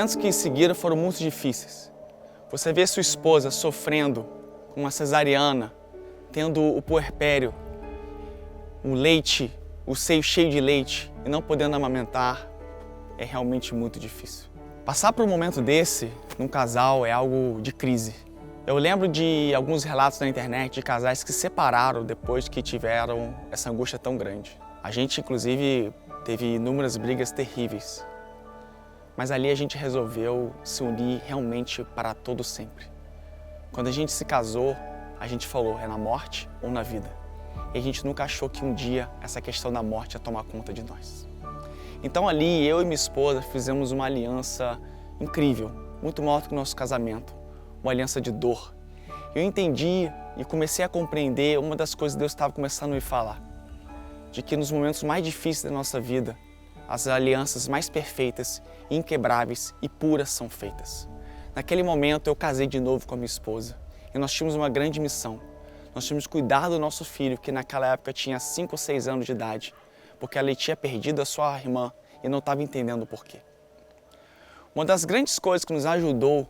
momentos que seguiram foram muito difíceis. Você vê sua esposa sofrendo com uma cesariana, tendo o puerpério, o leite, o seio cheio de leite e não podendo amamentar, é realmente muito difícil. Passar por um momento desse, num casal, é algo de crise. Eu lembro de alguns relatos na internet de casais que se separaram depois que tiveram essa angústia tão grande. A gente, inclusive, teve inúmeras brigas terríveis. Mas ali a gente resolveu se unir realmente para todo sempre. Quando a gente se casou, a gente falou, é na morte ou na vida. E a gente nunca achou que um dia essa questão da morte ia tomar conta de nós. Então ali, eu e minha esposa fizemos uma aliança incrível, muito maior do que o nosso casamento, uma aliança de dor. Eu entendi e comecei a compreender uma das coisas que Deus estava começando a me falar, de que nos momentos mais difíceis da nossa vida, as alianças mais perfeitas, inquebráveis e puras são feitas. Naquele momento eu casei de novo com a minha esposa e nós tínhamos uma grande missão. Nós tínhamos que cuidar do nosso filho, que naquela época tinha 5 ou 6 anos de idade, porque ela tinha perdido a sua irmã e não estava entendendo o porquê. Uma das grandes coisas que nos ajudou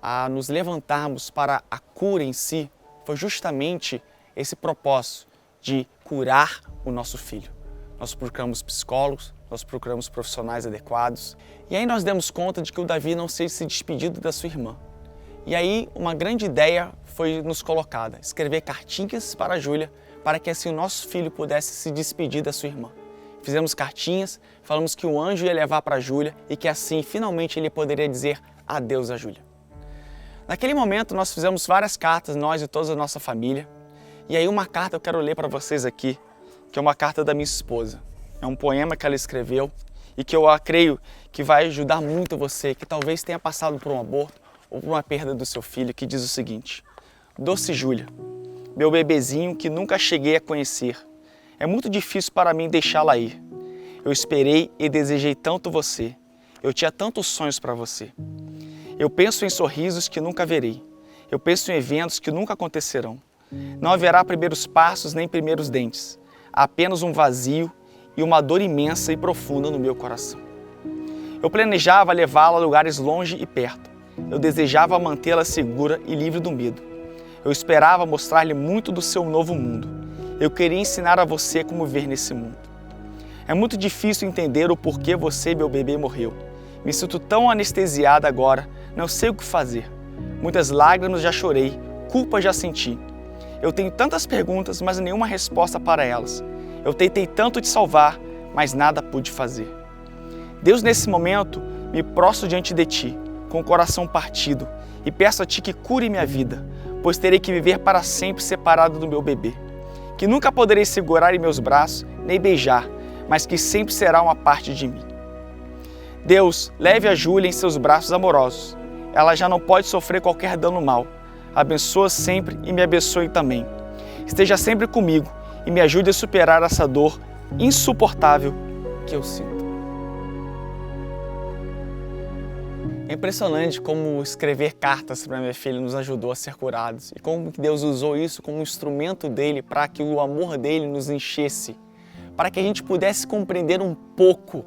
a nos levantarmos para a cura em si foi justamente esse propósito de curar o nosso filho. Nós procuramos psicólogos, nós procuramos profissionais adequados e aí nós demos conta de que o Davi não seja se despedido da sua irmã. E aí uma grande ideia foi nos colocada, escrever cartinhas para a Júlia para que assim o nosso filho pudesse se despedir da sua irmã. Fizemos cartinhas, falamos que o anjo ia levar para a Júlia e que assim finalmente ele poderia dizer adeus a Júlia. Naquele momento nós fizemos várias cartas, nós e toda a nossa família. E aí uma carta eu quero ler para vocês aqui, que é uma carta da minha esposa. É um poema que ela escreveu e que eu creio que vai ajudar muito você, que talvez tenha passado por um aborto ou por uma perda do seu filho, que diz o seguinte: Doce Júlia, meu bebezinho que nunca cheguei a conhecer, é muito difícil para mim deixá-la ir. Eu esperei e desejei tanto você, eu tinha tantos sonhos para você. Eu penso em sorrisos que nunca verei, eu penso em eventos que nunca acontecerão. Não haverá primeiros passos nem primeiros dentes, apenas um vazio e uma dor imensa e profunda no meu coração. Eu planejava levá-la a lugares longe e perto. Eu desejava mantê-la segura e livre do medo. Eu esperava mostrar-lhe muito do seu novo mundo. Eu queria ensinar a você como viver nesse mundo. É muito difícil entender o porquê você, meu bebê, morreu. Me sinto tão anestesiada agora, não sei o que fazer. Muitas lágrimas já chorei, culpa já senti. Eu tenho tantas perguntas, mas nenhuma resposta para elas. Eu tentei tanto te salvar, mas nada pude fazer. Deus, nesse momento, me prostro diante de ti, com o coração partido, e peço a ti que cure minha vida, pois terei que viver para sempre separado do meu bebê, que nunca poderei segurar em meus braços, nem beijar, mas que sempre será uma parte de mim. Deus, leve a Júlia em seus braços amorosos. Ela já não pode sofrer qualquer dano mal. Abençoa sempre e me abençoe também. Esteja sempre comigo e me ajude a superar essa dor insuportável que eu sinto. É impressionante como escrever cartas para minha filha nos ajudou a ser curados e como Deus usou isso como um instrumento dele para que o amor dele nos enchesse, para que a gente pudesse compreender um pouco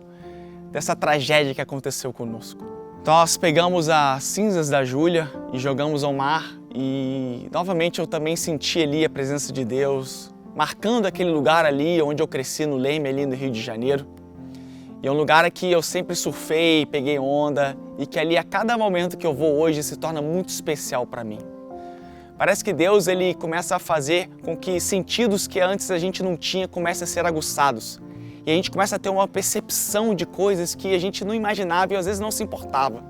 dessa tragédia que aconteceu conosco. Então nós pegamos as cinzas da Júlia e jogamos ao mar e novamente eu também senti ali a presença de Deus, marcando aquele lugar ali onde eu cresci no Leme, ali no Rio de Janeiro. E é um lugar que eu sempre surfei, peguei onda e que ali a cada momento que eu vou hoje se torna muito especial para mim. Parece que Deus ele começa a fazer com que sentidos que antes a gente não tinha comecem a ser aguçados. E a gente começa a ter uma percepção de coisas que a gente não imaginava e às vezes não se importava.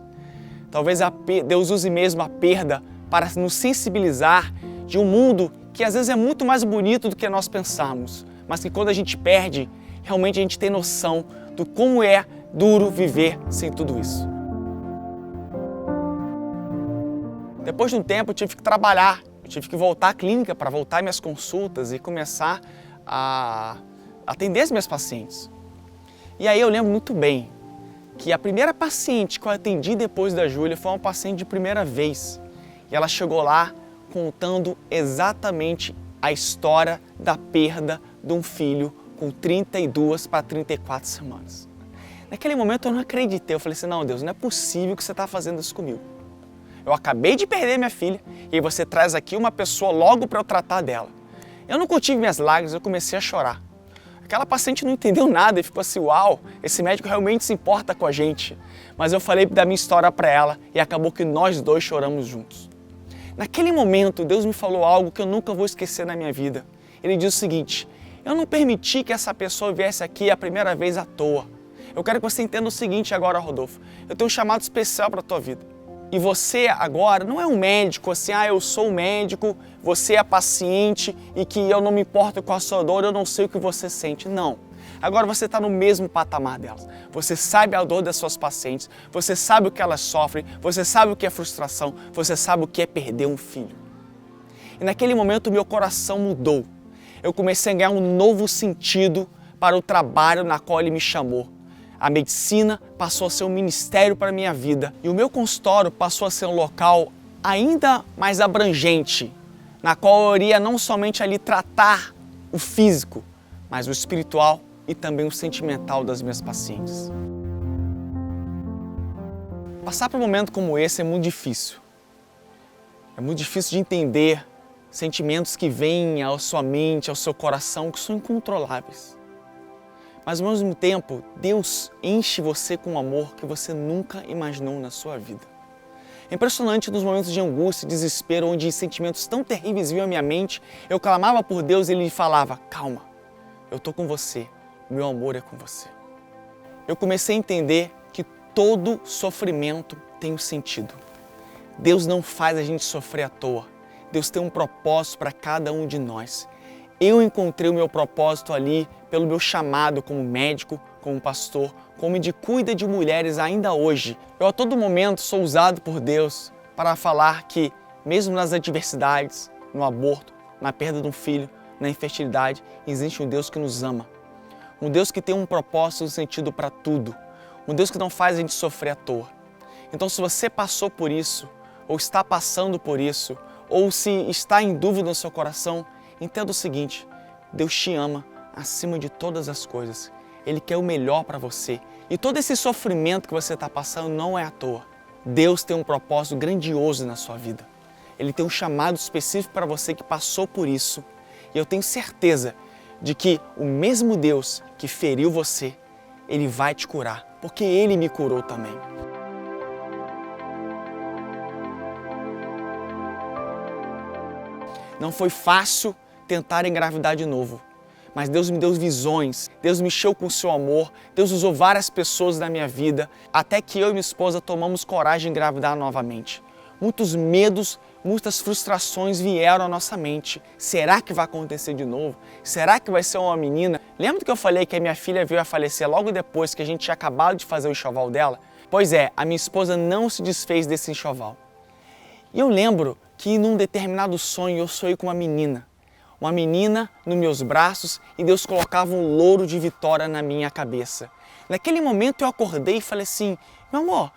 Talvez Deus use mesmo a perda para nos sensibilizar de um mundo que às vezes é muito mais bonito do que nós pensamos, mas que quando a gente perde, realmente a gente tem noção do como é duro viver sem tudo isso. Depois de um tempo eu tive que trabalhar, eu tive que voltar à clínica para voltar às minhas consultas e começar a atender as minhas pacientes. E aí eu lembro muito bem que a primeira paciente que eu atendi depois da Júlia foi uma paciente de primeira vez. E ela chegou lá contando exatamente a história da perda de um filho com 32 para 34 semanas. Naquele momento eu não acreditei, eu falei assim, não Deus, não é possível que você está fazendo isso comigo. Eu acabei de perder minha filha e você traz aqui uma pessoa logo para eu tratar dela. Eu não contive minhas lágrimas, eu comecei a chorar. Aquela paciente não entendeu nada e ficou assim, uau, esse médico realmente se importa com a gente. Mas eu falei da minha história para ela e acabou que nós dois choramos juntos. Naquele momento, Deus me falou algo que eu nunca vou esquecer na minha vida. Ele disse o seguinte, eu não permiti que essa pessoa viesse aqui a primeira vez à toa. Eu quero que você entenda o seguinte agora, Rodolfo, eu tenho um chamado especial para a tua vida. E você agora não é um médico assim, eu sou um médico, você é paciente e que eu não me importo com a sua dor, eu não sei o que você sente. Não. Agora você está no mesmo patamar delas. Você sabe a dor das suas pacientes, você sabe o que elas sofrem, você sabe o que é frustração, você sabe o que é perder um filho. E naquele momento meu coração mudou. Eu comecei a ganhar um novo sentido para o trabalho na qual ele me chamou. A medicina passou a ser um ministério para a minha vida e o meu consultório passou a ser um local ainda mais abrangente, na qual eu iria não somente ali tratar o físico, mas o espiritual e também o sentimental das minhas pacientes. Passar por um momento como esse é muito difícil. É muito difícil de entender sentimentos que vêm à sua mente, ao seu coração, que são incontroláveis. Mas ao mesmo tempo, Deus enche você com um amor que você nunca imaginou na sua vida. É impressionante nos momentos de angústia e desespero, onde sentimentos tão terríveis vinham à minha mente, eu clamava por Deus e Ele falava, calma, eu estou com você, meu amor é com você. Eu comecei a entender que todo sofrimento tem um sentido. Deus não faz a gente sofrer à toa. Deus tem um propósito para cada um de nós. Eu encontrei o meu propósito ali pelo meu chamado como médico, como pastor, como de cuida de mulheres ainda hoje. Eu a todo momento sou usado por Deus para falar que, mesmo nas adversidades, no aborto, na perda de um filho, na infertilidade, existe um Deus que nos ama. Um Deus que tem um propósito e um sentido para tudo. Um Deus que não faz a gente sofrer à toa. Então, se você passou por isso, ou está passando por isso, ou se está em dúvida no seu coração, entenda o seguinte, Deus te ama acima de todas as coisas. Ele quer o melhor para você. E todo esse sofrimento que você está passando não é à toa. Deus tem um propósito grandioso na sua vida. Ele tem um chamado específico para você que passou por isso. E eu tenho certeza de que o mesmo Deus que feriu você, Ele vai te curar, porque Ele me curou também. Não foi fácil tentar engravidar de novo, mas Deus me deu visões, Deus me encheu com o seu amor, Deus usou várias pessoas na minha vida, até que eu e minha esposa tomamos coragem de engravidar novamente. Muitos medos, muitas frustrações vieram à nossa mente. Será que vai acontecer de novo? Será que vai ser uma menina? Lembra que eu falei que a minha filha veio a falecer logo depois que a gente tinha acabado de fazer o enxoval dela? Pois é, a minha esposa não se desfez desse enxoval. E eu lembro que num determinado sonho eu sonhei com uma menina nos meus braços e Deus colocava um louro de vitória na minha cabeça. Naquele momento eu acordei e falei assim, meu amor,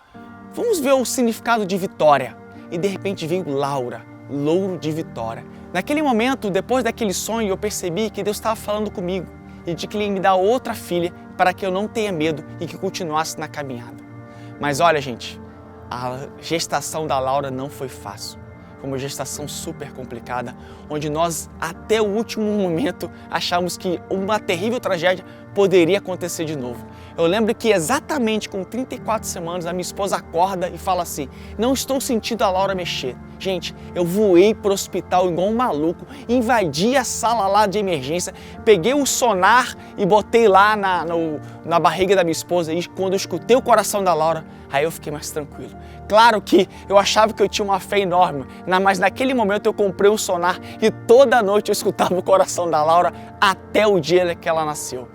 vamos ver o significado de vitória. E de repente veio Laura, louro de vitória. Naquele momento, depois daquele sonho, eu percebi que Deus estava falando comigo e de que Ele ia me dar outra filha para que eu não tenha medo e que continuasse na caminhada. Mas olha, gente, a gestação da Laura não foi fácil. Foi uma gestação super complicada, onde nós até o último momento achamos que uma terrível tragédia poderia acontecer de novo. Eu lembro que exatamente com 34 semanas a minha esposa acorda e fala assim, não estou sentindo a Laura mexer. Gente, eu voei para o hospital igual um maluco, invadi a sala lá de emergência, peguei o sonar e botei lá na barriga da minha esposa e quando eu escutei o coração da Laura, aí eu fiquei mais tranquilo. Claro que eu achava que eu tinha uma fé enorme, mas naquele momento eu comprei um sonar e toda noite eu escutava o coração da Laura até o dia que ela nasceu.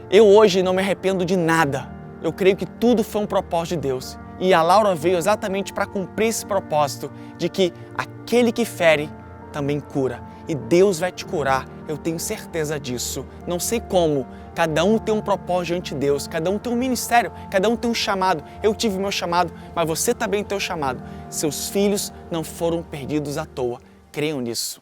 Eu hoje não me arrependo de nada. Eu creio que tudo foi um propósito de Deus. E a Laura veio exatamente para cumprir esse propósito de que aquele que fere também cura. E Deus vai te curar, eu tenho certeza disso. Não sei como, cada um tem um propósito diante de Deus, cada um tem um ministério, cada um tem um chamado. Eu tive meu chamado, mas você também tem o chamado. Seus filhos não foram perdidos à toa. Creiam nisso.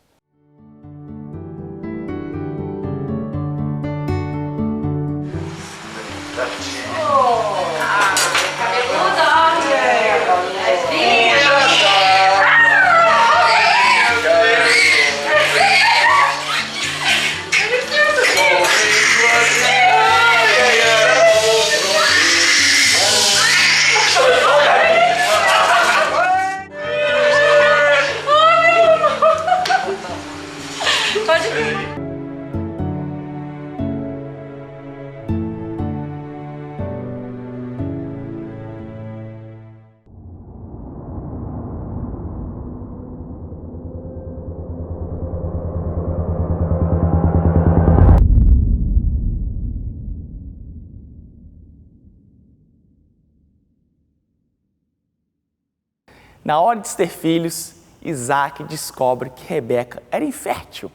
Na hora de ter filhos, Isaac descobre que Rebeca era infértil.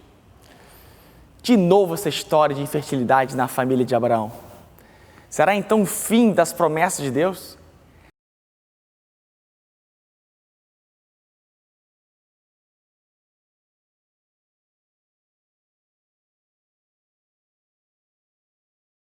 De novo essa história de infertilidade na família de Abraão. Será então o fim das promessas de Deus?